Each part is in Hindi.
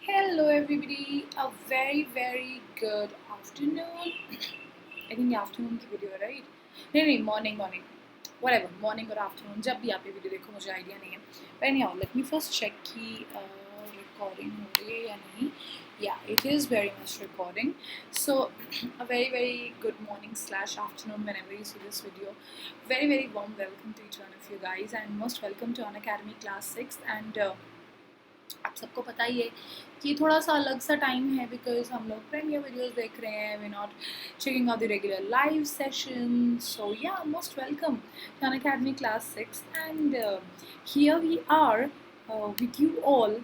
Hello everybody, a very good afternoon. I think afternoon की वीडियो है राइट? नहीं मॉर्निंग whatever मॉर्निंग और आफ्टरनून जब भी आप ये वीडियो देखो मुझे आइडिया नहीं है. But anyhow, let me first check कि रिकॉर्डिंग हो रही है या नहीं. Yeah, it is very much recording. So a very good morning slash afternoon whenever you see this video. Very warm welcome to each one of you guys and most welcome to Unacademy Class 6 and आप सबको पता ही है कि थोड़ा सा अलग सा टाइम है बिकॉज हम लोग प्रीमियर वीडियोस देख रहे हैं. We not checking out the regular live session. So yeah most welcome to Unacademy class 6 and here we are with you all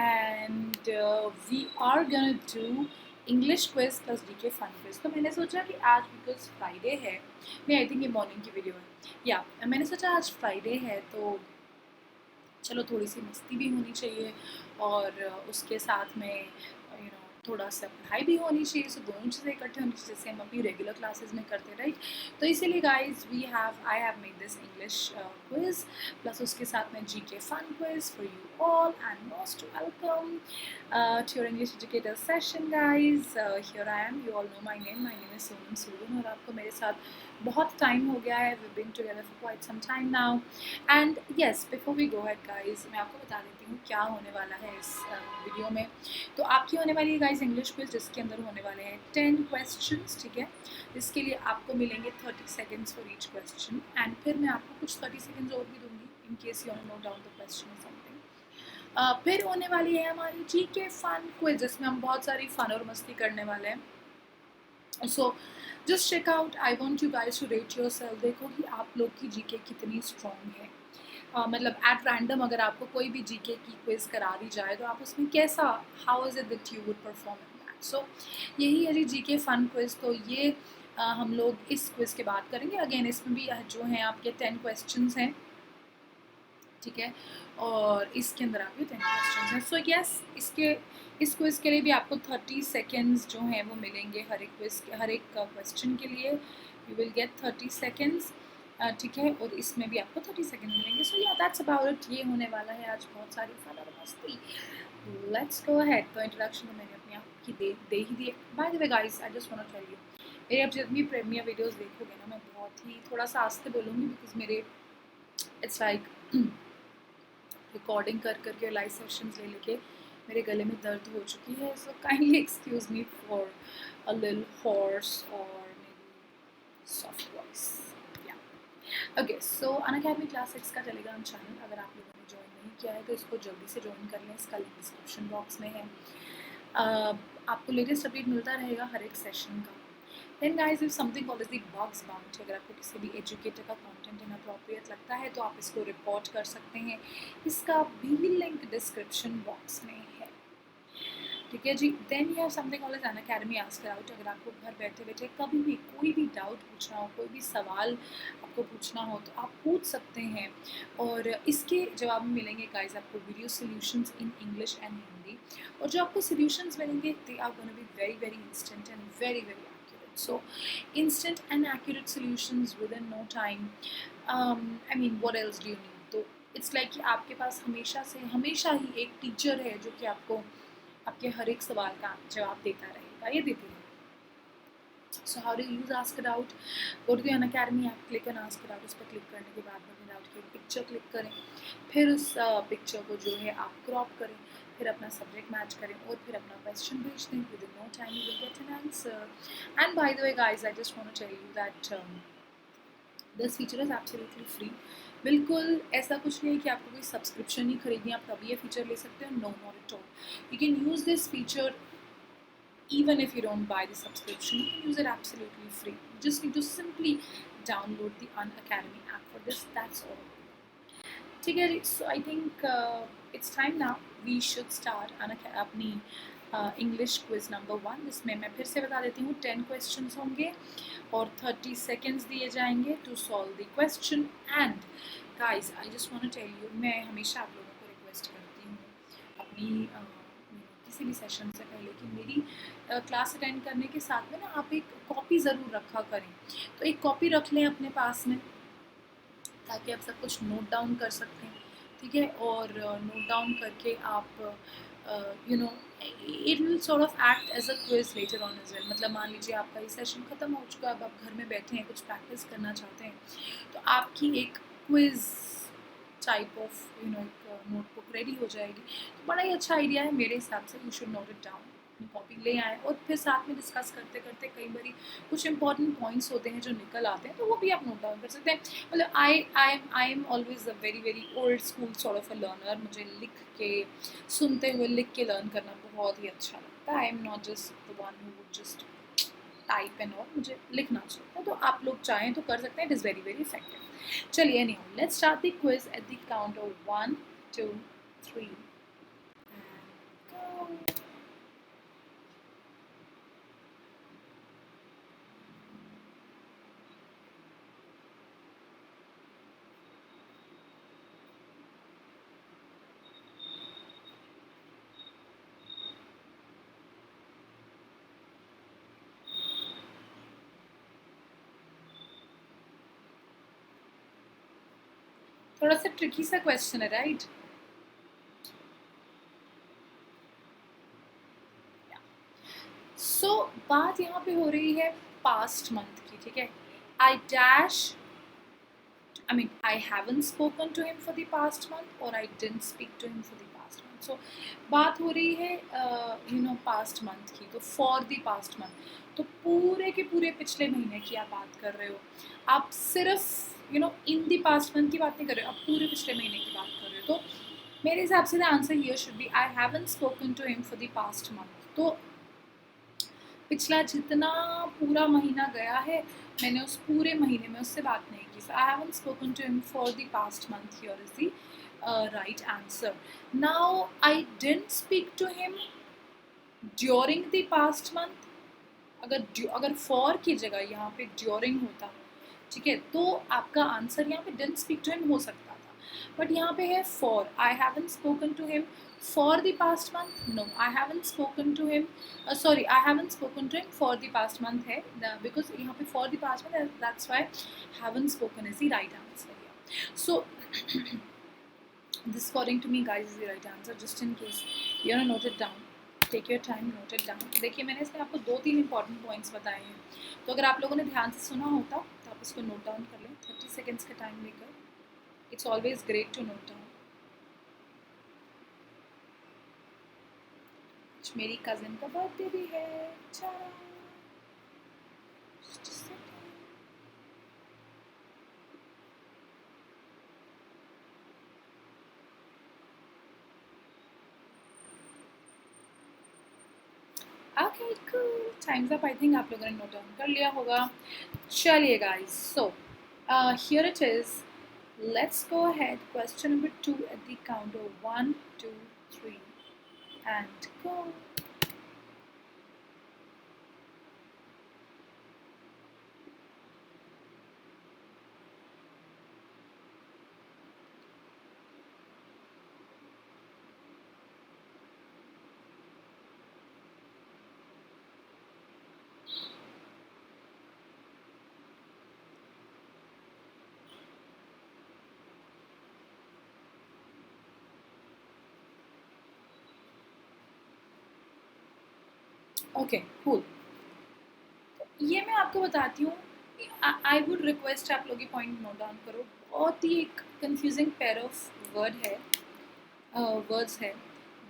and we are gonna do English quiz plus GK fun quiz. तो मैंने सोचा कि आज बिकॉज फ्राइडे है, नहीं आई थिंक ये मॉर्निंग की वीडियो है. या मैंने सोचा आज फ्राइडे है तो चलो थोड़ी सी मस्ती भी होनी चाहिए और उसके साथ में थोड़ा सा पढ़ाई भी होनी चाहिए. सो दोनों चीज़ें इकट्ठे होनी चाहिए जैसे हम अपनी रेगुलर क्लासेस में करते राइट. तो इसीलिए guys I have made this English quiz plus उसके साथ में GK fun quiz for you all and most welcome to your English educator session guys. Here I am, you all know my name is Sonam Suran और आपको मेरे साथ बहुत टाइम हो गया है. We been together for quite some time now and yes before we go head guys मैं आपको बता देती हूँ क्या होने वाला है इस वीडियो में. तो आपकी होने वाली है गाइज इंग्लिश क्विज जिसके अंदर होने वाले हैं 10 क्वेश्चंस. ठीक है, जिसके लिए आपको मिलेंगे 30 seconds for each question and फिर मैं आपको कुछ 30 सेकेंड्स और भी दूंगी in case you note down the question और समथिंग. फिर होने वाली है हमारी जीके फन क्विज जिसमें हम बहुत सारी फन और मस्ती करने वाले हैं. So just check out, I want you guys to rate yourself. देखो कि आप लोग की जीके कितनी स्ट्रॉन्ग है. मतलब एट रैंडम अगर आपको कोई भी जीके की क्विज करा दी जाए तो आप उसमें कैसा, how is it that you would perform in that. So यही है जी जीके फन क्विज. तो ये हम लोग इस क्विज के बाद करेंगे. अगेन इसमें भी जो हैं आपके 10 क्वेश्चंस हैं. ठीक है, और इसके अंदर आपके 10 क्वेश्चंस हैं. सो यस इस क्विज के लिए भी आपको 30 सेकेंड्स जो हैं वो मिलेंगे हर एक क्वेश्चन के लिए. You will gate 30 seconds. ठीक है, और इसमें भी आपको 30 सेकेंड मिलेंगे. सो या दैट्स अबाउट इट. ये होने वाला है आज बहुत सारी फन और मस्ती. Let's go ahead. तो इंट्रोडक्शन तो मैंने अपने आप की दे ही दी है. By the way guys I just want to tell you, मेरे अब जितनी प्रीमियर वीडियोस देखोगे ना मैं बहुत ही थोड़ा सा आस्ते बोलूँगी बिकॉज मेरे इट्स लाइक रिकॉर्डिंग कर करके लाइव सेशंस ले लेके मेरे गले में दर्द हो चुकी है. So kindly excuse me for a little hoarse और maybe soft voice. Okay, so Unacademy class 6 का टेलीग्राम चैनल अगर आप लोगों ने ज्वाइन नहीं किया है तो इसको जल्दी से ज्वाइन कर लें. इसका लिंक डिस्क्रिप्शन बॉक्स में है. आपको लेटेस्ट अपडेट मिलता रहेगा हर एक सेशन का. Then guys if something called the bugs bound, अगर आपको किसी भी एजुकेटर का कंटेंट इनअप्रोप्रिएट लगता है तो आप इसको रिपोर्ट कर सकते हैं. इसका भी लिंक डिस्क्रिप्शन बॉक्स में है. ठीक है जी. Then you have something all as Unacademy ask out. अगर आपको घर बैठे बैठे कभी भी कोई भी डाउट पूछना हो, कोई भी सवाल आपको पूछना हो तो आप पूछ सकते हैं और इसके जवाब में मिलेंगे गाइस आपको video solutions in English and Hindi. और जो आपको सॉल्यूशंस मिलेंगे they are gonna be very instant and very accurate. So instant and accurate solutions within no time. I mean what else do you need. तो इट्स लाइक कि आपके पास हमेशा ही एक टीचर है जो कि आपको आपके हर एक सवाल का जवाब देता रहेगा, ये देती है. So how do use ask it out. Go to the Unacademy app, click on ask it out. उस पर क्लिक करने के बाद में डाउट की पिक्चर क्लिक करें. फिर उस पिक्चर को जो है आप क्रॉप करें, फिर अपना सब्जेक्ट मैच करें और फिर अपना क्वेश्चन भेज दें. Within no time you will get an answer. And by the way guys I just want to tell you that this feature is absolutely free. बिल्कुल ऐसा कुछ नहीं है कि आपको कोई सब्सक्रिप्शन ही खरीदनी है आप तभी ये फीचर ले सकते हो. No, not at all. You can use this feature even if you don't buy the subscription. You can use it absolutely free. You just need to simply download the Unacademy app for this. That's all. ठीक है. So I think it's time now. We should start अपनी इंग्लिश क्विज नंबर 1 जिसमें मैं फिर से बता देती हूँ 10 क्वेश्चंस होंगे और 30 सेकेंड्स दिए जाएंगे to solve the question. And guys I just want to tell you, मैं हमेशा आप लोगों को रिक्वेस्ट करती हूँ अपनी किसी भी सेशन से पहले कि मेरी क्लास अटेंड करने के साथ में ना आप एक कॉपी ज़रूर रखा करें. तो एक कॉपी रख लें अपने पास में ताकि आप सब कुछ नोट डाउन कर सकते हैं. ठीक है, और नोट डाउन करके आप you know it will sort of act as a quiz later on as well. मतलब मान लीजिए आपका ये सेशन ख़त्म हो चुका है, अब आप घर में बैठे हैं, कुछ प्रैक्टिस करना चाहते हैं, तो आपकी एक क्विज टाइप ऑफ एक नोटबुक रेडी हो जाएगी. तो बड़ा ही अच्छा आइडिया है मेरे हिसाब से. You should note it down, अपनी कॉपी ले आए और फिर साथ में डिस्कस करते करते कई बार कुछ इंपॉर्टेंट पॉइंट्स होते हैं जो निकल आते हैं, तो वो भी आप नोट डाउन कर सकते हैं. मतलब I am always a very very old school sort of a learner. मुझे लिख के, सुनते हुए लिख के लर्न करना बहुत ही अच्छा लगता है. I am not just the one who would just type and all. मुझे लिखना अच्छा लगता है. तो आप लोग चाहें तो कर सकते हैं. It is very very effective. चलिए, anyhow let's start the quiz at the count of 1 2 3 and go. थोड़ा सा ट्रिकी सा क्वेश्चन है, राइट? सो बात यहाँ पे हो रही है पास्ट मंथ की, ठीक है. I dash, I mean, I haven't spoken to him for the past month or I didn't speak to him for the past month. So, बात हो रही है past month की. तो for the past month, तो पूरे के पूरे पिछले महीने की आप बात कर रहे हो. आप सिर्फ in the past month की बात नहीं कर रहे हो, आप पूरे पिछले महीने की बात कर रहे हो. तो मेरे हिसाब से the answer here should be I haven't spoken to him for the past month. तो पिछला जितना पूरा महीना गया है, मैंने उस पूरे महीने में उससे बात नहीं की. So I haven't spoken to him for the past month. Here is the right answer. Now I didn't speak to him during the past month. अगर फॉर की जगह यहाँ पे ड्यूरिंग होता, ठीक है, तो आपका आंसर यहाँ पे डिडंट स्पीक टू हिम हो सकता था. बट यहाँ पे है for. I haven't spoken to him for the past month. No, I haven't spoken to him. Sorry, I haven't spoken to him for the past month है, because यहाँ पे for the past month, that's why haven't spoken is the right answer here. So this according to me guys is the right answer. Just in case you want to note it down, take your time, note it down. देखिए, मैंने इसमें आपको 2-3 इंपॉर्टेंट पॉइंट्स बताए हैं, तो अगर आप लोगों ने ध्यान से सुना होता तो आप इसको नोट डाउन कर लें 30 सेकेंड्स का टाइम लेकर. It's always great to note down. मेरी कजिन का बर्थडे भी है. Okay cool. Time's up. I think आप लोगों ने नोट डाउन कर लिया होगा. चलिए guys, so here it is. Let's go ahead. Question number 2 at the count of 1 2 3 and go. Okay cool. ये मैं आपको बताती हूँ. आई वुड रिक्वेस्ट आप लोग ये पॉइंट नोट डाउन करो. बहुत ही एक कंफ्यूजिंग पेयर ऑफ वर्ड्स है.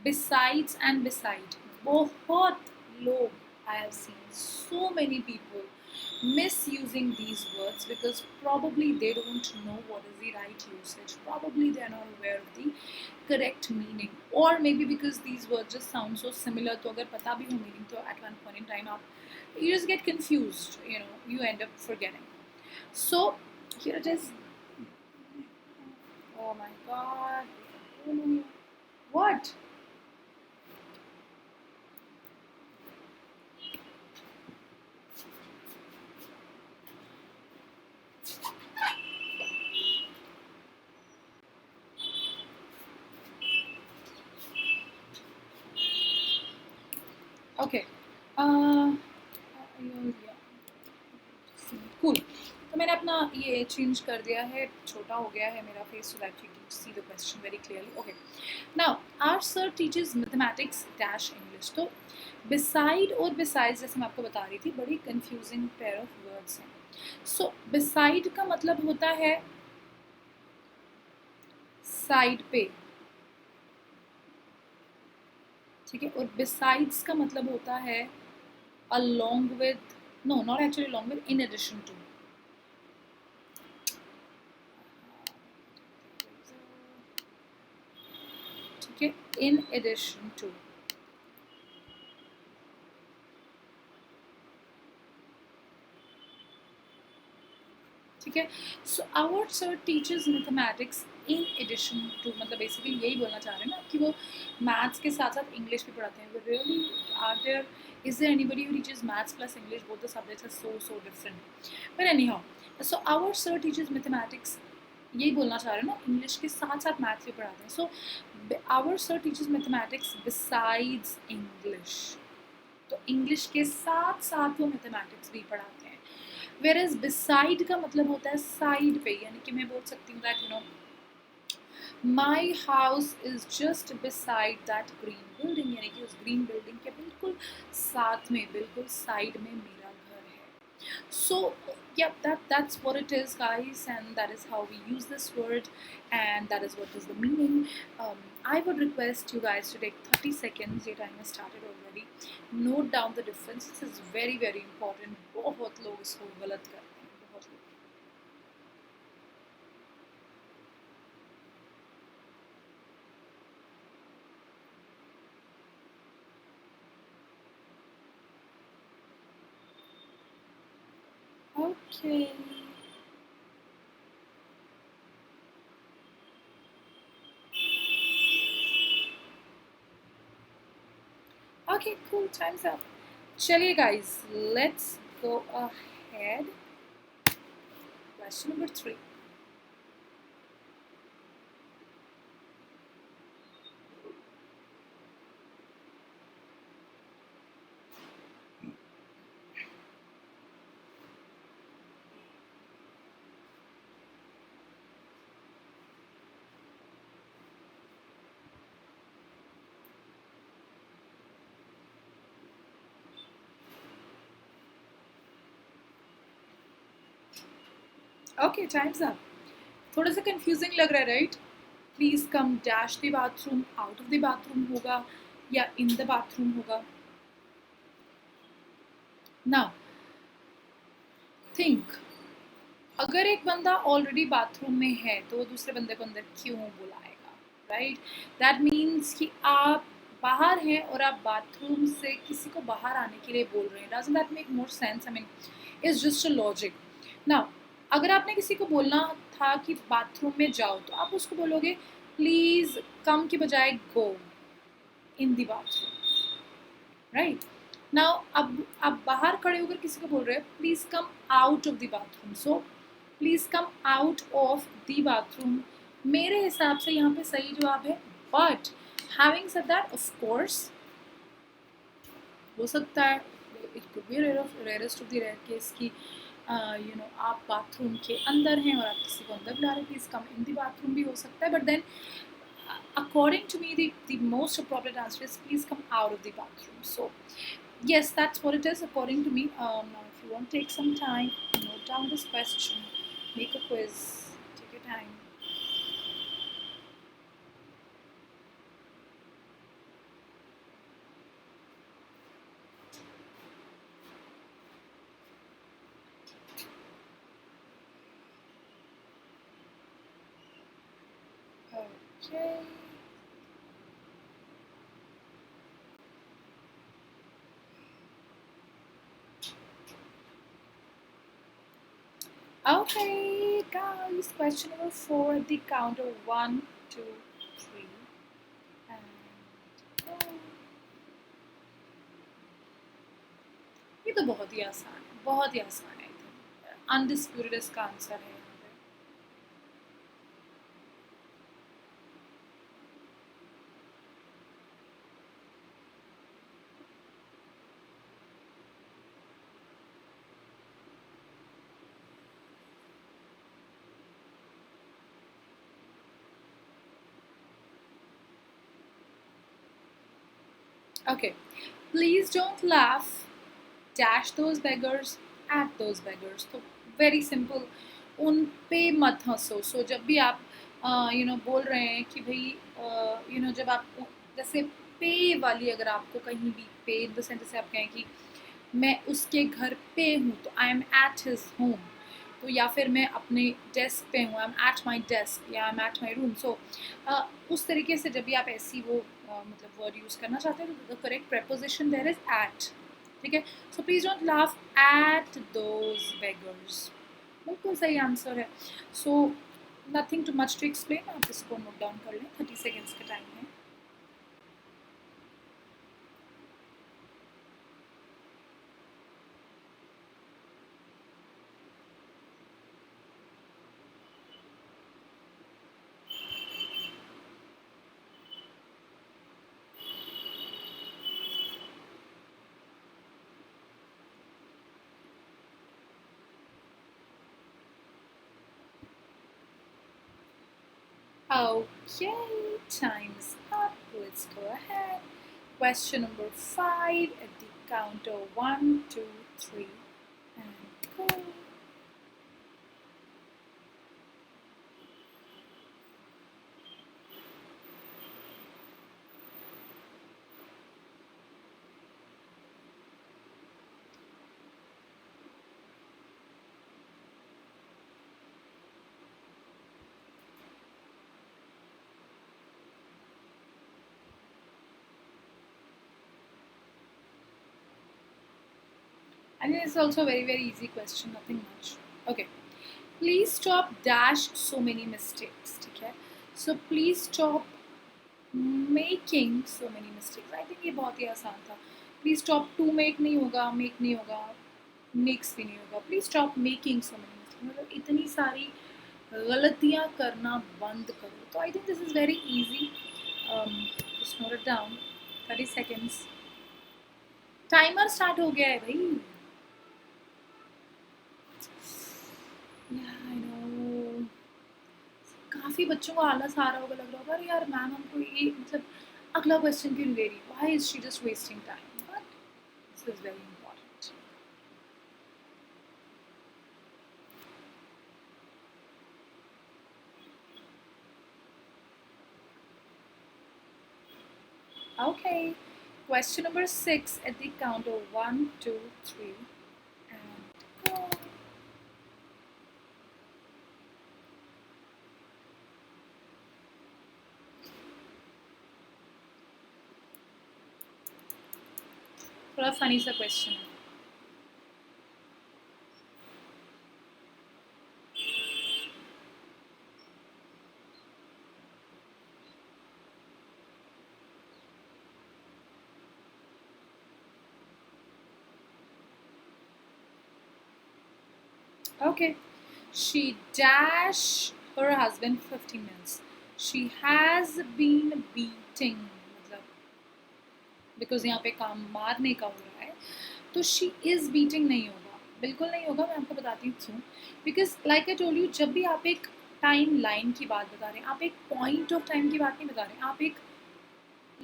Besides and beside. बहुत लोग, I have seen so many people misusing these words because probably they don't know what is the right usage. Probably they are not aware of the correct meaning, or maybe because these words just sound so similar, तो अगर पता भी हो meaning तो at one point in time you just get confused, you end up forgetting. So here it is. Oh my god, what? Okay. Yeah. Cool. तो मैंने अपना ये चेंज कर दिया है, छोटा हो गया है मेरा face, so that you can see the question very clearly. Okay, now our sir teachers mathematics dash English. तो बिसाइड और बिसाइड्स, जैसे मैं आपको बता रही थी, बड़ी कंफ्यूजिंग पेयर ऑफ वर्ड्स हैं. सो बिसाइड का मतलब होता है साइड पे, ठीक है, और बिसाइड्स का मतलब होता है along with, no, not actually along with, in addition to. ठीक है, in addition to. ठीक है, so our sir teachers mathematics in addition to, मतलब बेसिकली यही बोलना चाह रहे हैं ना कि वो मैथ्स के साथ साथ इंग्लिश भी पढ़ाते हैं. But really are there, is there anybody who teaches maths plus English? Both the subjects are so different. But anyhow, so our sir teachers mathematics, यही बोलना चाह रहे हैं ना, इंग्लिश के साथ साथ मैथ्स भी पढ़ाते हैं. So our sir teachers mathematics besides English, तो इंग्लिश के साथ साथ वो मैथमेटिक्स भी पढ़ाते हैं. वेयर एज बिसाइड का मतलब होता है साइड पे, यानी कि मैं बोल सकती हूँ that you know my house is just beside that green building, यानी कि उस ग्रीन बिल्डिंग के बिल्कुल साथ में, बिल्कुल साइड में मेरा घर है. So yeah, that's what it is, guys, and that is how we use this word, and that is what is the meaning. I would request you guys to take 30 seconds, your time has started already, note down the difference. This is very very important. बहुत लोग इसको गलत करते हैं, बहुत लोग. Okay. Okay, cool. Time's up. चलिए guys, let's go ahead. Question number 3. Okay, time's up. थोड़ा सा कंफ्यूजिंग लग रहा है, right? Please come dash the bathroom, out of the bathroom होगा या इन द बाथरूम होगा? नाउ थिंक, अगर एक बंदा ऑलरेडी बाथरूम में है तो वो दूसरे बंदे को अंदर क्यों बुलाएगा, राइट? दैट मीन्स कि आप बाहर हैं और आप बाथरूम से किसी को बाहर आने के लिए बोल रहे हैं. Doesn't that make more sense? I mean, it's just a logic. Now अगर आपने किसी को बोलना था कि बाथरूम में जाओ, तो आप उसको बोलोगे प्लीज कम की बजाय go in the bathroom, right? Now अब आप बाहर खड़े होकर किसी को बोल रहे हैं please come out of the bathroom. So please come out of the bathroom मेरे हिसाब से यहाँ पे सही जवाब है. But having said that, of course हो सकता है, it could be rarest of the rare case की यू नो आप बाथरूम के अंदर हैं और आप किसी को अंदर बुला रहे हैं, please come in the bathroom भी हो सकता है. But then according to me, the most appropriate answer is please come out of the bathroom. So yes, that's what it is according to me. Now if you want to take some time, note down this question, make a quiz, take your time. Okay. Okay, guys, question number 4 at the count of 1, 2, 3, and go. ये तो बहुत ही आसान है, बहुत ही आसान है. अनडिस्प्यूटेड इसका आंसर है. Okay. Please don't laugh. Dash those beggars at those beggars. तो very simple. उन पे मत हंसो. So जब भी आप बोल रहे हैं कि भाई जब आप जैसे पे वाली अगर आपको कहीं भी पे इन द सेंस जैसे आप कहें कि मैं उसके घर पे हूँ तो I am at his home. तो या फिर मैं अपने डेस्क पे हूँ, I am at my desk या I am at my room. So उस तरीके से जब भी आप ऐसी वो मतलब वर्ड यूज़ करना चाहते हैं तो the correct preposition there is at. ठीक है. So please don't laugh at those beggars. बिल्कुल सही आंसर है. So nothing too much to explain. आप इसको नोट डाउन कर लें. 30 सेकेंड्स का टाइम है. Okay, time's up. Let's go ahead. Question number 5 at the count of 1, 2, 3, and go. And it's also a very, very easy question, nothing much. Okay. Please stop dash so many mistakes. ठीक है. So please stop making so many mistakes. I think ये बहुत ही आसान था. Please stop to make नहीं होगा, make नहीं होगा, makes भी नहीं होगा. Please stop making so many mistakes. मतलब इतनी सारी गलतियाँ करना बंद करो. तो I think this is very easy. Just note it down. 30 seconds. Timer start हो गया है भाई. Yeah, I know. काफ़ी बच्चों को आलस आ रहा होगा, लग रहा होगा अरे यार मैम हमको ये मतलब अगला क्वेश्चन क्यों नहीं दे रही. Why is she just wasting time. But this is very important. Okay. Question number 6 at the count of 1, 2, 3, and go. थोड़ा फनी सा क्वेश्चन है. Okay. She dash her husband 15 minutes. She has been beating. मतलब बिकॉज यहाँ पे काम मारने का हो रहा है तो शी इज़ बीटिंग नहीं होगा. बिल्कुल नहीं होगा. मैं आपको बताती हूँ क्यों. Because like I told you जब भी आप एक टाइम लाइन की बात बता रहे हैं, आप एक पॉइंट ऑफ टाइम की बात नहीं बता रहे हैं, आप एक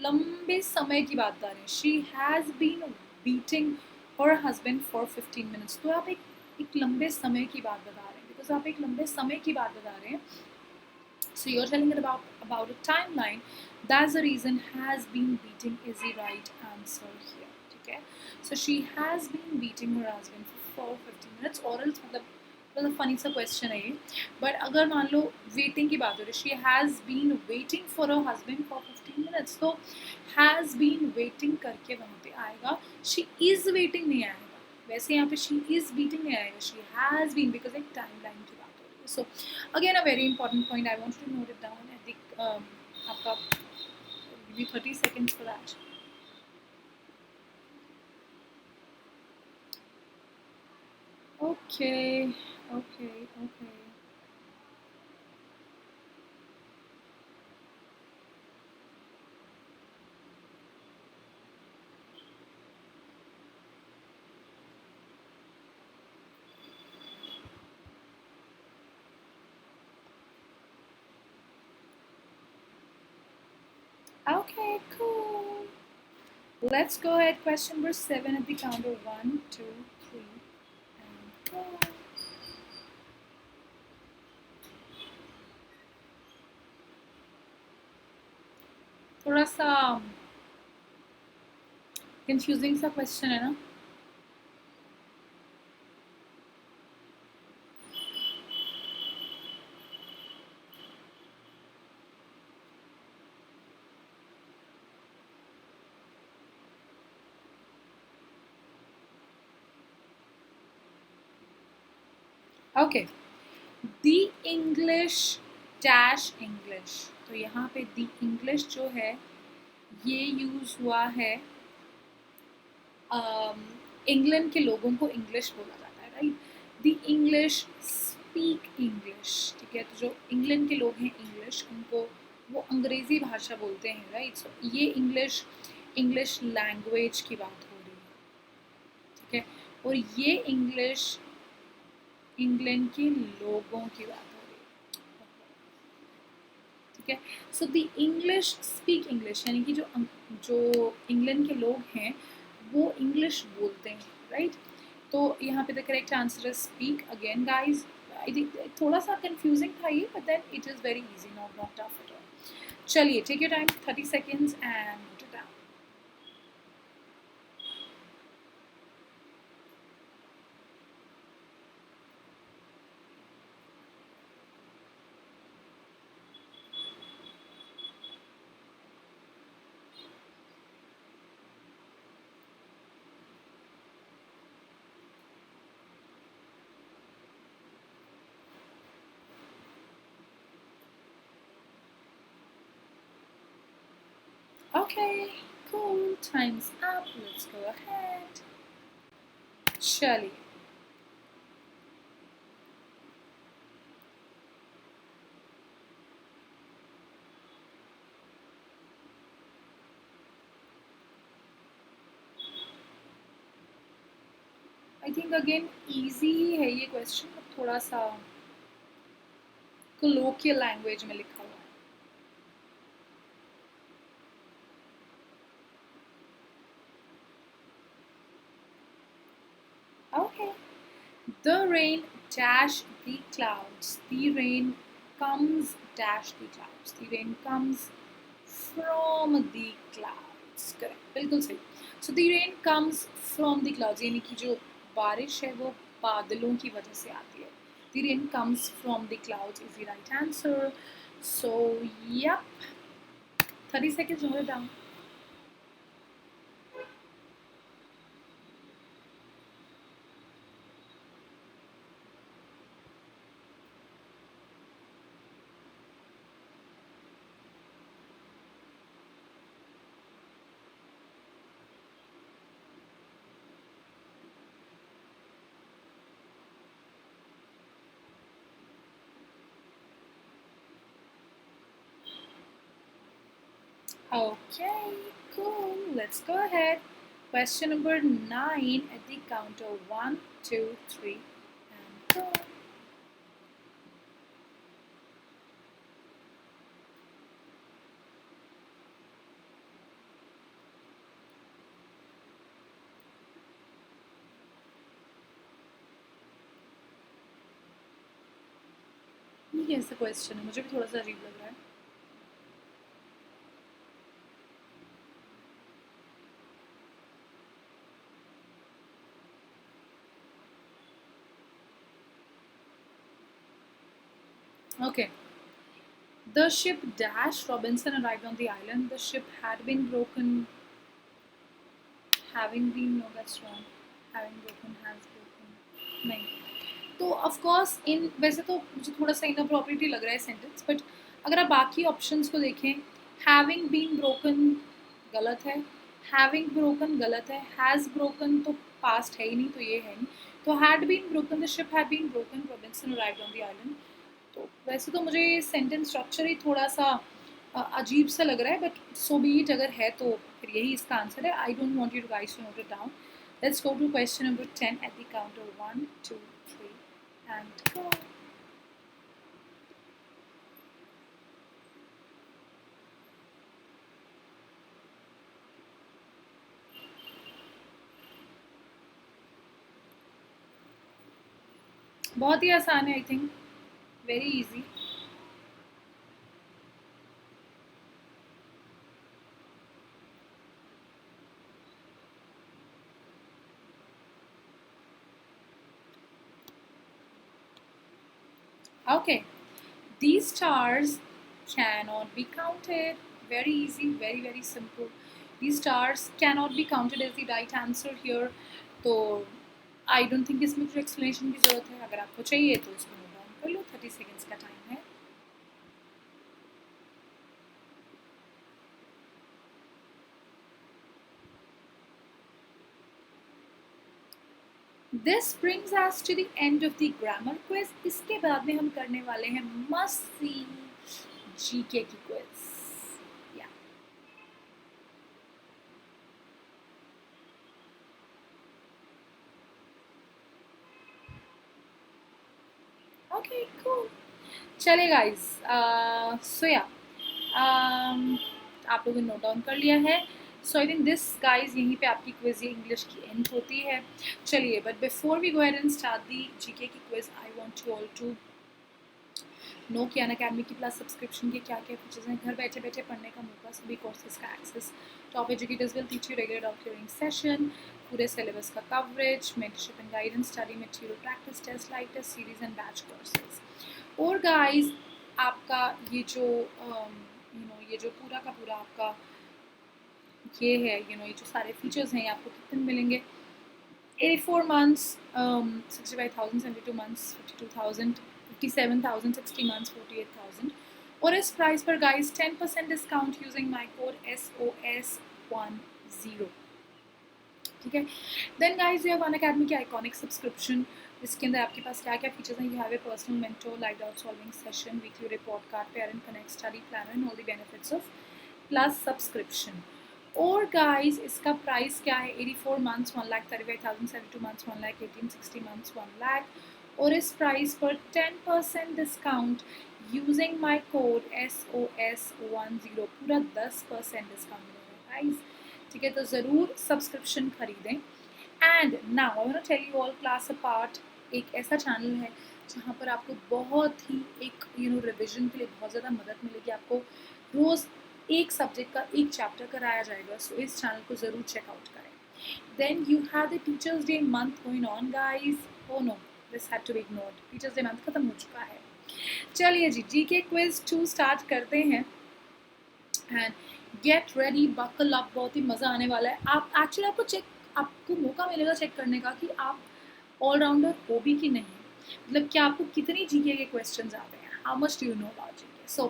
लंबे समय की बात बता रहे हैं. She has been beating her husband for 15 minutes. तो आप एक लंबे समय की बात बता रहे हैं. बिकॉज आप एक लंबे समय की बात बता रहे हैं. So you're telling it about a timeline. That's the reason has been beating is the right answer here. Okay. So she has been beating her husband for 15 minutes. Or else मतलब फनी सा क्वेश्चन है ये. बट अगर मान लो वेटिंग की बात हो रही है, she has been waiting for a husband for 15 minutes. तो हैज़ बीन वेटिंग करके वहाँ पे आएगा. शी इज़ वेटिंग नहीं आएगा. वैसे यहाँ पे शी इज़ बीटिंग नहीं आएगा. शी हैज़ बीन बिकॉज एक टाइम लाइन की बात हो रही है. सो again a very important point. I want you to note it down. I think आपका give you 30 seconds for that. Okay, okay, okay. Okay, cool. Let's go ahead. Question number 7 at the count of 1, 2, 3, and go. थोड़ा सा कंफ्यूजिंग सा क्वेश्चन है ना. ओके, दी इंग्लिश डैश इंग्लिश. तो यहाँ पे दी इंग्लिश जो है ये यूज हुआ है इंग्लैंड के लोगों को इंग्लिश बोला जाता है, राइट. दी इंग्लिश स्पीक इंग्लिश. ठीक है, तो जो इंग्लैंड के लोग हैं इंग्लिश उनको वो अंग्रेजी भाषा बोलते हैं, राइट. सो ये इंग्लिश लैंग्वेज की बात हो रही है. ठीक है, और ये इंग्लिश इंग्लैंड के लोगों की बात हो रही है. ठीक है, so the English speak English यानी कि जो इंग्लैंड के लोग हैं वो इंग्लिश बोलते हैं, राइट. तो यहाँ पे द करेक्ट आंसर है speak. Again guys, I think थोड़ा सा कंफ्यूजिंग था ये, but then it is very easy, not tough at all. चलिए, take your time, 30 seconds and note it down. Okay, cool. Time's up. Let's go ahead. चलिए, आई थिंक अगेन इजी है ये क्वेश्चन, थोड़ा सा कोलोकियल लैंग्वेज में लिखा हुआ है. Okay. The rain dash the clouds. The rain comes dash the clouds. The rain comes from the clouds. Correct. बिल्कुल सही. So the rain comes from the clouds. यानी कि जो बारिश है वो बादलों की वजह से आती है. The rain comes from the clouds is the right answer. So yep. 30 seconds note it down. Okay, cool. Let's go ahead. Question number 9 at the count of 1, 2, 3, and go. ये कैसा क्वेश्चन है, मुझे भी थोड़ा सा अजीब लग रहा है. Okay. The ship dash Robinson arrived on the island. The ship had been broken. Having been, no, that's wrong. Having broken, has broken. नहीं. तो ऑफ कोर्स इन वैसे तो मुझे थोड़ा सा इनअप्रोप्रिएट लग रहा है सेंटेंस, बट अगर आप बाकी ऑप्शंस को देखें, हैविंग बीन ब्रोकन गलत है, हैविंग ब्रोकन गलत है, हैज़ ब्रोकन तो पास्ट है ही नहीं, तो ये है नहीं. तो had been broken, the ship had been broken, Robinson arrived on the island. तो वैसे तो मुझे ये सेंटेंस स्ट्रक्चर ही थोड़ा सा अजीब सा लग रहा है, बट सो बी इट. अगर है तो फिर यही इसका आंसर है. I don't want you guys to note it down. Let's go to question number 10 at the count of 1, 2, 3 and go. बहुत ही आसान है, I think very easy. Okay, these stars cannot be counted. Very easy, very very simple. These stars cannot be counted as the right answer here. तो आई डोंट थिंक इसमें कुछ एक्सप्लेनेशन की ज़रूरत है। अगर आपको चाहिए तो इसको नोट डाउन कर लो। 30 सेकेंड्स का टाइम है। This brings us to the end of the grammar quiz. इसके बाद में हम करने वाले हैं मस्ट सी जीके की क्विज। Okay cool. चलिए गाइस, सो या आप लोगों ने नोट डाउन कर लिया है। So I think this guys यहीं पे आपकी क्विज ये इंग्लिश की एंड होती है। चलिए, but before we go ahead and start the GK की quiz, I want you all to know कि अनअकैडमी की प्लस सब्सक्रिप्शन के क्या क्या फीचर्स हैं। घर बैठे बैठे पढ़ने का मौका, सभी कोर्सेज का access, top educators will teach you regular doubt clearing session, पूरे सिलेबस का coverage, mentorship and guidance, study material, practice test, live test series and batch courses. और गाइस, आपका ये जो ये जो पूरा का पूरा आपका ये है, ये जो सारे फीचर्स हैं, ये आपको कितने मिलेंगे? 84 months, 65,000, 72 months, 52,000, 57,000, 60 months, 48,000. और इस प्राइस पर guys 10% discount using my code SOS10। ठीक है। Then guys, you have Unacademy की आइकॉनिक सब्सक्रिप्शन, जिसके अंदर आपके पास क्या क्या फीचर्स हैं। You have a personal mentor, live doubt solving session, weekly report card, parent connect, study planner and all the benefits of plus subscription. और गाइस, इसका प्राइस क्या है? 84 मंथ्स 1,35,000, 72 मंथ्स 1,18,000, 60 मंथ्स 1 लाख। और इस प्राइस पर 10% discount using my code SOS10, पूरा 10% डिस्काउंट मिलेगा गाइस। ठीक है, तो ज़रूर सब्सक्रिप्शन खरीदें। And now I want to tell you all class apart एक ऐसा चैनल है जहाँ पर आपको बहुत ही एक रिविजन के लिए बहुत ज़्यादा मदद मिलेगी। आपको रोज़ एक सब्जेक्ट का एक चैप्टर कराया जाएगा। सो इस चैनल को ज़रूर चेकआउट करें। Then you have the teachers day month going on guys. Oh no, this had to be ignored. Teachers day month खत्म हो चुका है। चलिए जी, जीके क्विज 2 स्टार्ट करते हैं। And get ready, buckle up, बहुत ही मज़ा आने वाला है। आप एक्चुअली आपको मौका मिलेगा चेक करने का कि आप ऑलराउंडर हो भी कि नहीं। मतलब क्या आपको कितनी जीके के क्वेश्चंस आते हैं, how much do you know about GK. So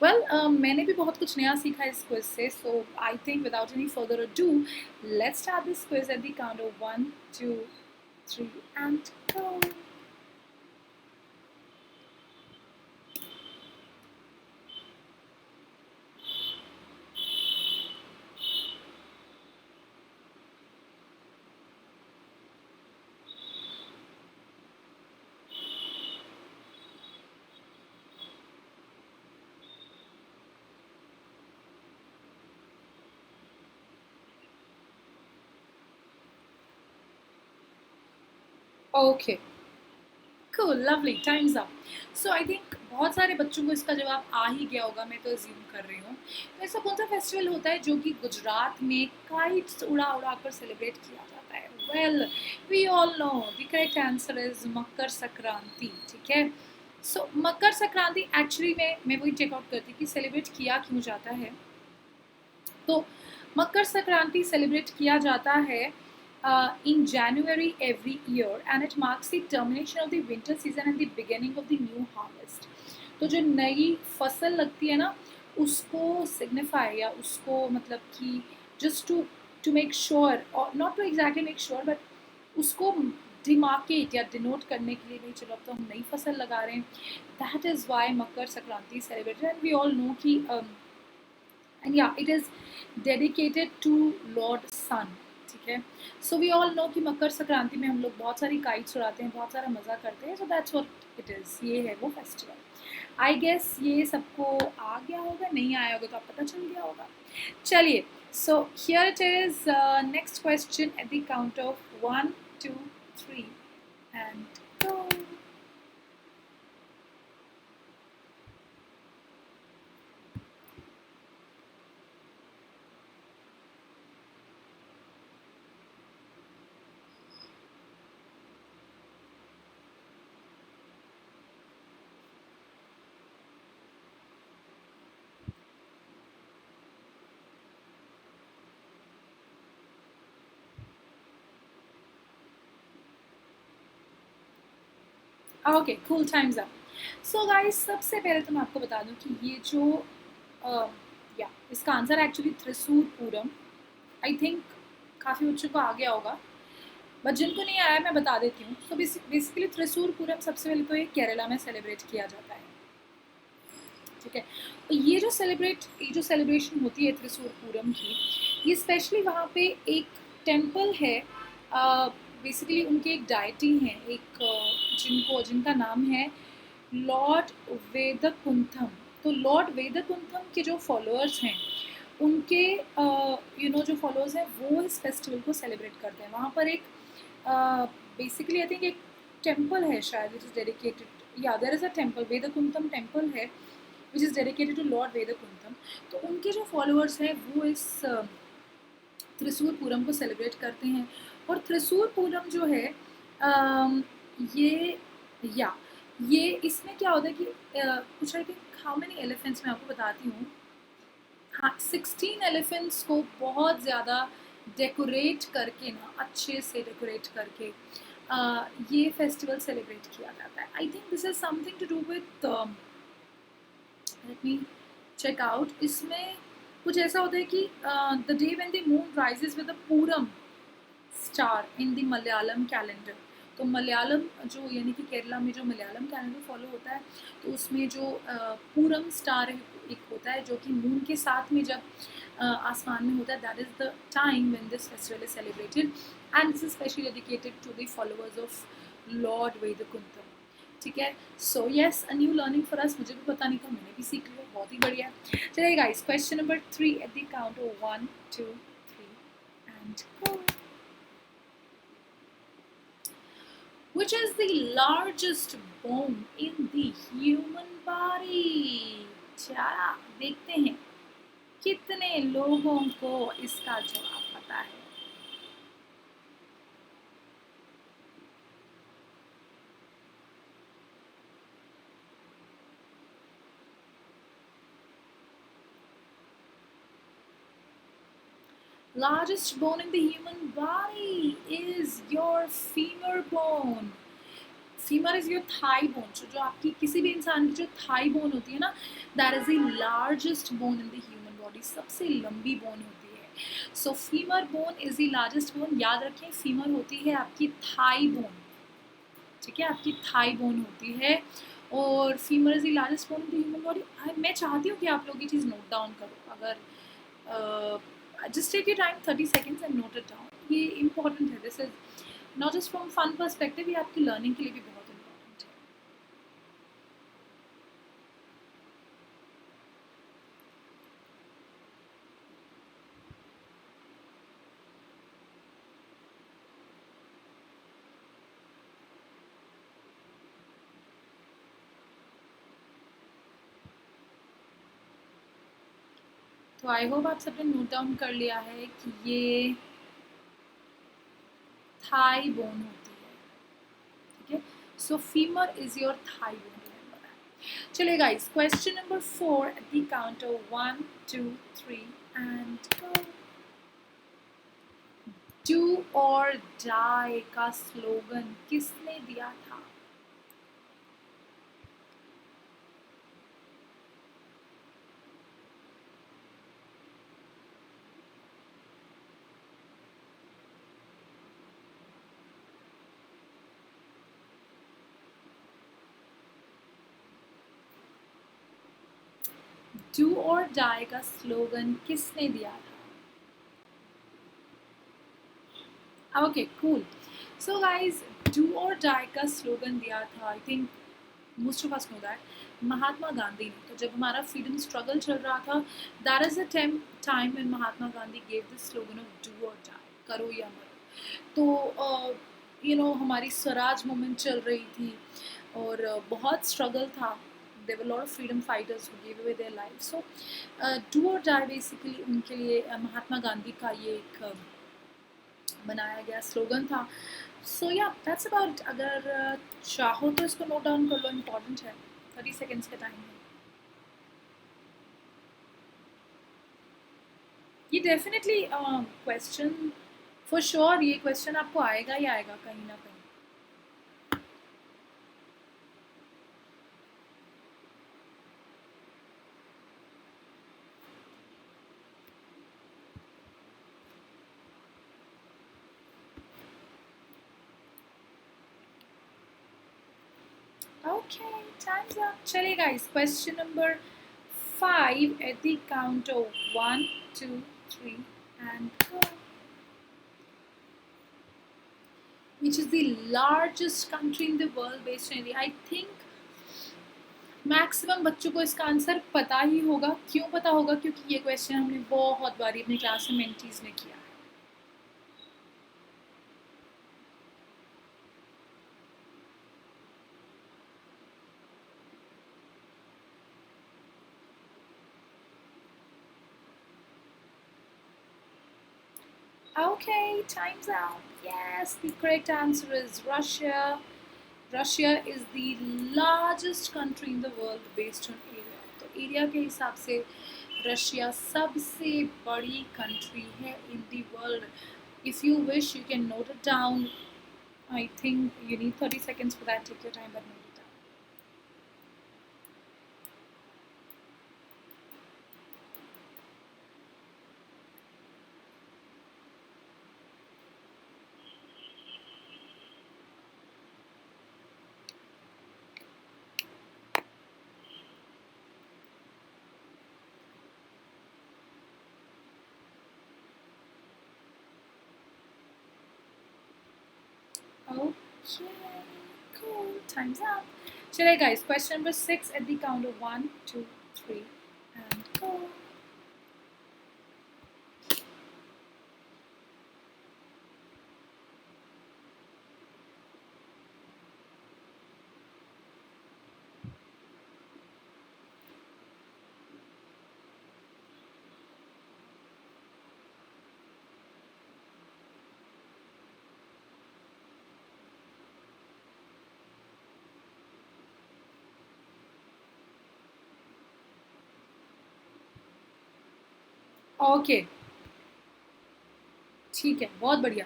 well, मैंने भी बहुत कुछ नया सीखा इस क्विज से। So I think without any further ado, let's start this quiz at the count of 1 2 3 and go. Okay cool, lovely, time's up. So I think बहुत सारे बच्चों को इसका जवाब आ ही गया होगा, मैं तो अज्यूम कर रही हूँ। तो ऐसा कौन सा फेस्टिवल होता है जो कि गुजरात में काइट्स उड़ा उड़ा कर सेलिब्रेट किया जाता है? Well, we all know the correct answer is Makar Sankranti. ठीक है। सो मकर संक्रांति एक्चुअली में मैं वही चेकआउट करती कि सेलिब्रेट किया क्यों जाता है। तो मकर संक्रांति सेलिब्रेट किया जाता है in January every year, and it marks the termination of the winter season and the beginning of the new harvest. तो जो नई फसल लगती है ना, उसको सिग्निफाई या उसको मतलब कि जस्ट टू मेक श्योर, और not to exactly make sure, but उसको डिमार्केट या डिनोट करने के लिए, भाई चलो अब तो हम नई फसल लगा रहे हैं। That is why Makar Sankranti celebrated. And we all know कि एंड या it is dedicated to lord sun. ठीक है। सो वी ऑल नो कि मकर संक्रांति में हम लोग बहुत सारी काइट्स उड़ाते हैं, बहुत सारा मज़ा करते हैं। So that's what it is. ये है वो फेस्टिवल। आई गेस ये सबको आ गया होगा, नहीं आया होगा तो आप पता चल गया होगा। चलिए, सो here it is next question eight the count of 1 2 3 and go. Okay, cool, time's up. So guys, सबसे पहले तो मैं आपको बता दूं कि ये जो या इसका answer actually Thrissur Pooram. I think काफ़ी बच्चों को आ गया होगा, बट जिनको नहीं आया मैं बता देती हूँ। सो बेसिकली त्रिशूर पूरम सबसे पहले तो ये केरला में सेलिब्रेट किया जाता है, ठीक है। तो ये जो सेलिब्रेशन होती है त्रिशूर पूरम की, ये स्पेशली वहाँ पे एक टेम्पल है, बेसिकली उनके एक डायटी हैं, एक जिनका नाम है लॉर्ड वेदकुंथम। तो लॉर्ड वेदकुंथम के जो फॉलोअर्स हैं, उनके जो फॉलोअर्स हैं वो इस फेस्टिवल को सेलिब्रेट करते हैं। वहाँ पर एक बेसिकली आई थिंक एक टेम्पल है शायद, विच इज़ डेडिकेटेड, या there is a temple, Vaikuntham temple है which is dedicated to lord Vaikuntham. तो उनके जो फॉलोअर्स हैं वो इस त्रिशूर पूरम को सेलिब्रेट करते हैं। और त्रिशूर पूरम जो है ये या ये इसमें क्या होता है कि कुछ I think how many elephants, मैं आपको बताती हूँ। हाँ, 16 एलिफेंट्स को बहुत ज़्यादा डेकोरेट करके ना, अच्छे से डेकोरेट करके ये फेस्टिवल सेलिब्रेट किया जाता है। I think this is something to do with, let me check out. इसमें कुछ ऐसा होता है कि the day when the moon rises with the Pooram star in the Malayalam calendar. तो मलयालम जो यानी कि केरला में जो मलयालम कैलेंडर फॉलो होता है, तो उसमें जो पूरम स्टार एक होता है जो कि मून के साथ में जब आसमान में होता है, that is the time when this festival is celebrated, and this is specially dedicated to the followers of lord Vaikuntham, ठीक है। So yes, a new learning for us, मुझे भी पता नहीं था, मैंने भी सीख लिया, बहुत ही बढ़िया। चलिए guys, question number 3 eight the count of 1 2 3 and go. Which is the largest bone in the human body? चला देखते हैं कितने लोगों को इसका जवाब पता है। Largest bone in the human body is your femur bone. Femur is your thigh bone. जो आपकी किसी भी इंसान की जो थाई बोन होती है ना, that is the largest bone in the human body, सबसे लंबी बोन होती है। So femur bone is the largest bone. याद रखें, फीमर होती है आपकी थाई बोन, ठीक है, आपकी थाई बोन होती है, और femur is the largest bone in the human body. मैं चाहती हूँ कि आप लोग ये चीज़ नोट डाउन करो। अगर just take your time 30 seconds and note it down. ये इंपॉर्टेंट है, this is not just from fun perspective, ये आपकी लर्निंग के लिए भी बहुत इंपॉर्टेंट है। तो आई होप आप सबने नोट डाउन कर लिया है कि ये थाई बोन होती है, ठीक है। So femur is your thigh bone, remember that. चलिए guys, question number 4 at the count of 1 2 3 and go. Do और डाई का स्लोगन किसने दिया था? डू और डाई का स्लोगन किसने दिया था? Okay, cool. So guys, do और डाई का स्लोगन दिया था, I think most of us know that, Mahatma Gandhi ने। तो जब हमारा फ्रीडम स्ट्रगल चल रहा था, that is the time when Mahatma Gandhi gave this slogan of do और डाई, करो या मरो। तो हमारी स्वराज मूवमेंट चल रही थी, और बहुत स्ट्रगल था। There were lot of freedom fighters who give away their life. So do और डाई बेसिकली उनके लिए महात्मा गांधी का ये एक बनाया गया स्लोगन था। सो या दैट्स अबाउट। अगर चाहो तो इसको नोट डाउन कर लो, इम्पॉर्टेंट है। 30 सेकेंड्स का टाइम है। ये डेफिनेटली क्वेश्चन फॉर श्योर, ये क्वेश्चन आपको आएगा ही आएगा कहीं ना कहीं। Okay, time's up. चलिए guys, question number 5 at the count of 1, 2, 3 and go. Which is the largest country in the world based on India? I think maximum बच्चों को इसका आंसर पता ही होगा. क्यों पता होगा? क्योंकि ये क्वेश्चन हमने बहुत बारी अपनी क्लास में मेंटीज में किया है. Okay, time's out. Yes, the correct answer is Russia. Russia is the largest country in the world based on area. तो एरिया के हिसाब से रशिया सबसे बड़ी कंट्री है in the world. If you wish, you can note it down. I think you need 30 seconds for that. Take your time, but note it down. Okay, cool. Time's up. Chale guys, question number 6 at the count of 1, 2, 3 and go. Okay, ठीक है, बहुत बढ़िया.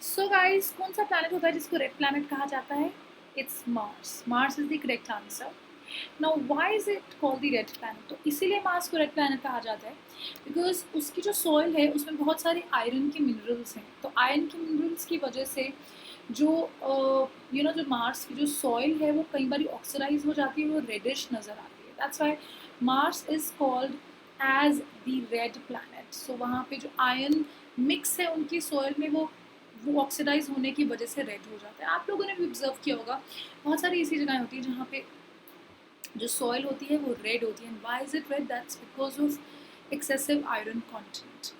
सो गाइस, कौन सा प्लैनेट होता है जिसको रेड प्लैनेट कहा जाता है? It's Mars. Mars is the correct answer. Now why is it called the red planet? तो इसीलिए मार्स को रेड प्लैनेट कहा जाता है बिकॉज उसकी जो सॉइल है उसमें बहुत सारे आयरन के मिनरल्स हैं. तो आयरन के मिनरल्स की वजह से जो जो मार्स की जो सॉइल है वो कई बार ऑक्सीडाइज हो जाती है, वो रेडिश नज़र आती है. That's why Mars is called as the red planet. So वहाँ पे जो आयरन मिक्स है उनकी सॉइल में वो ऑक्सीडाइज होने की वजह से रेड हो जाता है. आप लोगों ने भी ऑब्जर्व किया होगा बहुत सारी ऐसी जगहें होती हैं जहाँ पे जो सॉइल होती है वो रेड होती है. And why is it red? That's because of excessive iron content.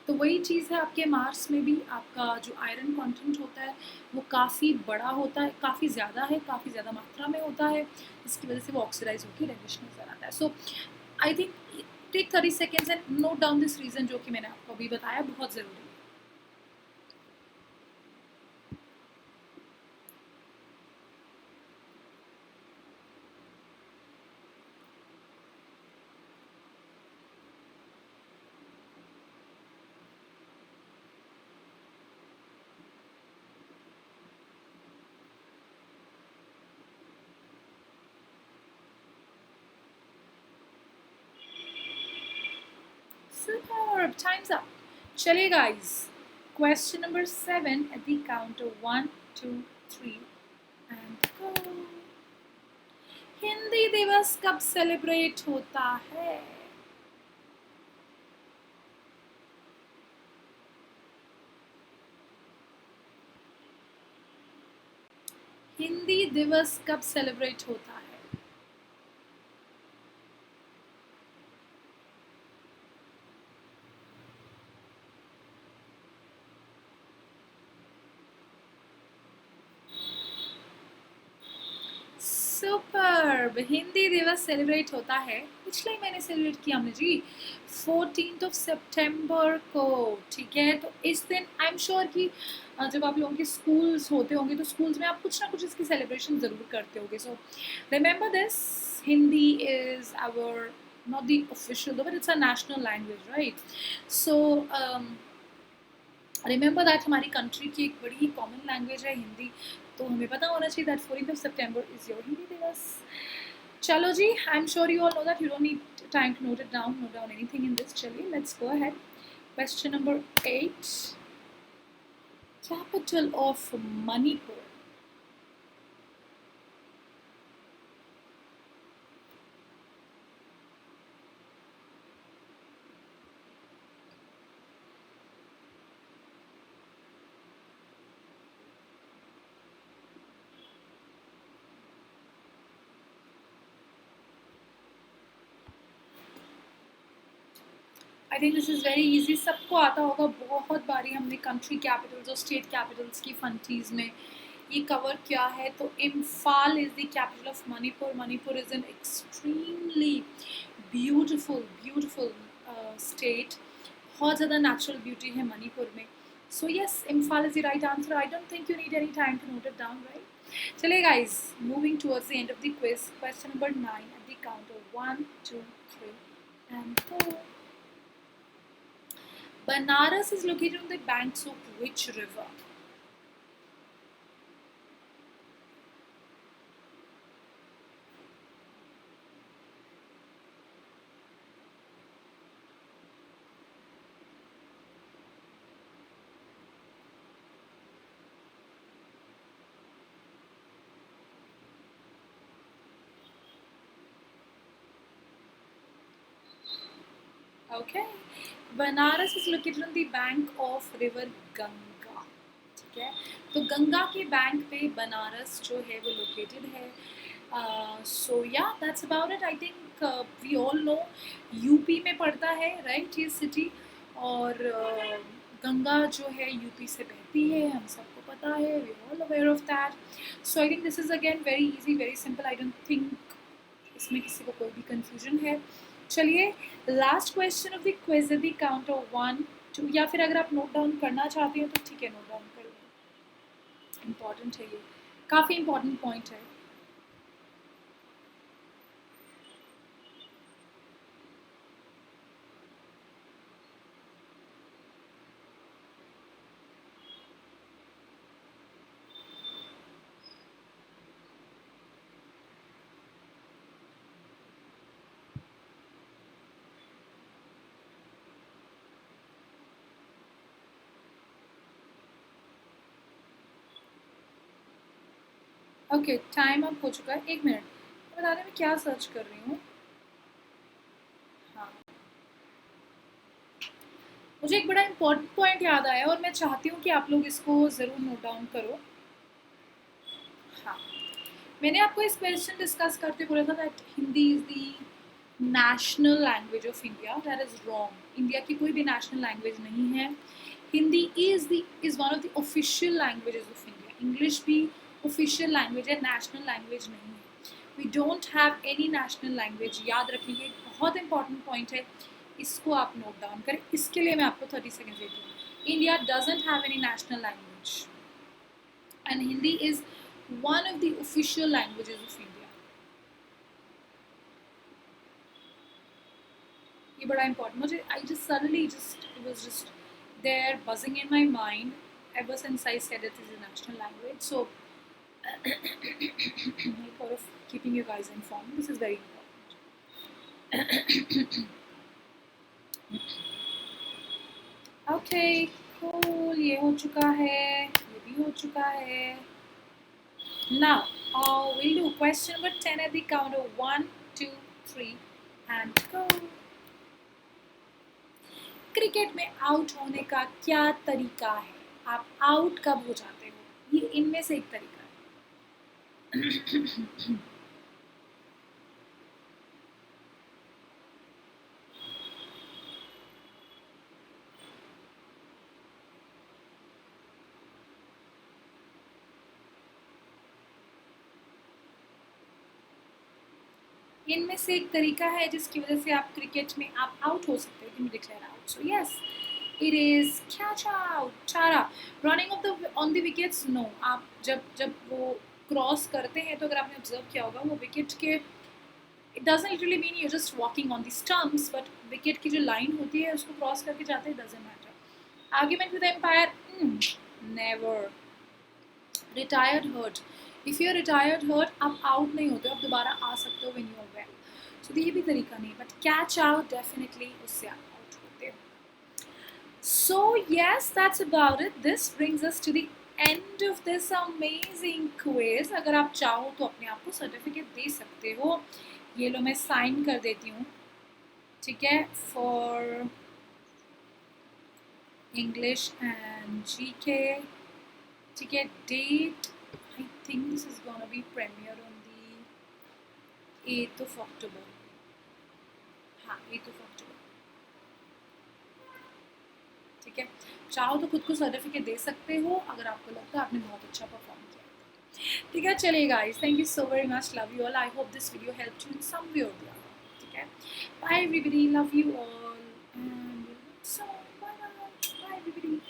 तो वही चीज़ है आपके मार्स में भी. आपका जो आयरन कंटेंट होता है वो काफ़ी बड़ा होता है, काफ़ी ज़्यादा है, काफ़ी ज़्यादा मात्रा में होता है, जिसकी वजह से वो ऑक्सीडाइज होकर रेडिश नज़र आता है. So I think take 30 seconds and note down this reason जो कि मैंने आपको अभी बताया, बहुत ज़रूरी है. Superb. Time's up. चलिए guys. Question number 7 at the count of 1, 2, 3 and go. Hindi दिवस कब सेलिब्रेट होता है? हिंदी दिवस कब सेलिब्रेट होता है? सुपर्ब. हिंदी दिवस सेलिब्रेट होता है, पिछले महीने सेलिब्रेट किया हमने जी, 14th of September को. ठीक है, तो इस दिन आई एम श्योर कि जब आप लोगों के स्कूल्स होते होंगे तो स्कूल्स में आप कुछ ना कुछ इसकी सेलिब्रेशन ज़रूर करते होंगे. So remember this. Hindi is our not the official though, but it's a national language, right? So remember that हमारी कंट्री की एक बड़ी ही कॉमन लैंग्वेज है हिंदी. तो हमें पता होना चाहिए that 14th of September is your Hindi Diwas. चलो जी, I am sure you all know that. You don't need time to note down anything in this. चलिए let's go ahead. Question number 8. Capital of Manipur. I think this is very easy, सबको आता होगा, बहुत बारी हमने कंट्री कैपिटल्स और स्टेट कैपिटल्स की फंटीज में ये कवर किया है. तो Imphal is the capital of Manipur. Manipur is an extremely beautiful state. बहुत ज़्यादा नेचुरल ब्यूटी है मणिपुर में. So yes, Imphal is the right answer. I don't think you need any time to note it down, right? चलिए guys, moving towards the end of the quiz. Question number 9 at the count of 1 2 3 and 4. Banaras is located on the banks of which river? Okay, Banaras is located on the bank of river Ganga. ठीक है, तो गंगा के बैंक पे बनारस जो है वो लोकेटेड है. So yeah that's about it. I think we all know UP में पड़ता है, राइट, ये सिटी. और गंगा जो है यूपी से बहती है, हम सबको पता है, we all aware of that. So I think this is again very easy, very simple. I don't think इसमें किसी को कोई भी कंफ्यूजन है. चलिए, last question of the quiz at the count of 1 2, या फिर अगर आप नोट डाउन करना चाहते हो तो ठीक है, नोट डाउन कर लो. इम्पॉर्टेंट है ये, काफ़ी इम्पॉर्टेंट पॉइंट है. ओके, टाइम अप हो चुका है. 1 मिनट बताने में क्या सर्च कर रही हूँ. हाँ, मुझे एक बड़ा इम्पोर्टेंट पॉइंट याद आया और मैं चाहती हूँ कि आप लोग इसको ज़रूर नोट डाउन करो. हाँ, मैंने आपको इस क्वेश्चन डिस्कस करते बोला था that Hindi is the national language of India. That is wrong. India की कोई भी नेशनल लैंग्वेज नहीं है. Hindi is one of the official languages of India. English भी ऑफिशियल लैंग्वेज है, नेशनल लैंग्वेज नहीं है. We don't have any national language. याद रखिए, बहुत इंपॉर्टेंट पॉइंट है, इसको आप नोट डाउन करें. इसके लिए मैं आपको 30 सेकेंड देती हूँ. India doesn't have any national language and Hindi is one of the official languages of India. ये बड़ा important. मुझे I just suddenly it was just there buzzing in my mind ever since I said it is a national language. So I thought of keeping you guys informed. This is very important. Okay, cool. ये हो चुका है, ये भी हो चुका है. Now, we'll do question number 10 at the count of 1 2 3 and go. Cricket में आउट होने का क्या तरीका है? आप आउट कब हो जाते हो? ये इनमें से एक तरीका है. इनमें से एक तरीका है जिसकी वजह से आप क्रिकेट में आप आउट हो सकते हो. Declare out. So yes, it is catch out. चारा. Running of the on the wickets. No. आप जब वो क्रॉस करते हैं तो अगर आपने ऑब्जर्व किया होगा वो विकेट के, it doesn't literally mean you just walking on the stumps, but wicket की जो लाइन होती है उसको क्रॉस करके जाते हैं. Doesn't matter. Argument with umpire. Never. Retired hurt. If you are retired hurt, आप आउट नहीं होते, आप दोबारा आ सकते हो when you are well. So ये भी तरीका नहीं, बट कैच आउट डेफिनेटली उससे आप आउट होते हो. So yes, that's about it. This brings us to the end of this amazing quiz. अगर आप चाहो तो अपने आप को सर्टिफिकेट दे सकते हो. ये लो, मैं साइन कर देती हूँ, ठीक है, फॉर इंग्लिश एंड जीके. ठीक है, date, I think this is gonna be premiere on the 8th of October. हाँ, 8th of October. ठीक है, चाहो तो खुद को सर्टिफिकेट दे सकते हो अगर आपको लगता है आपने बहुत अच्छा परफॉर्म किया। ठीक है, चलिए guys, thank you so very much, love you all, I hope this video help you in some way और द अदर। ठीक है, bye everybody, love you all and so bye bye, bye everybody.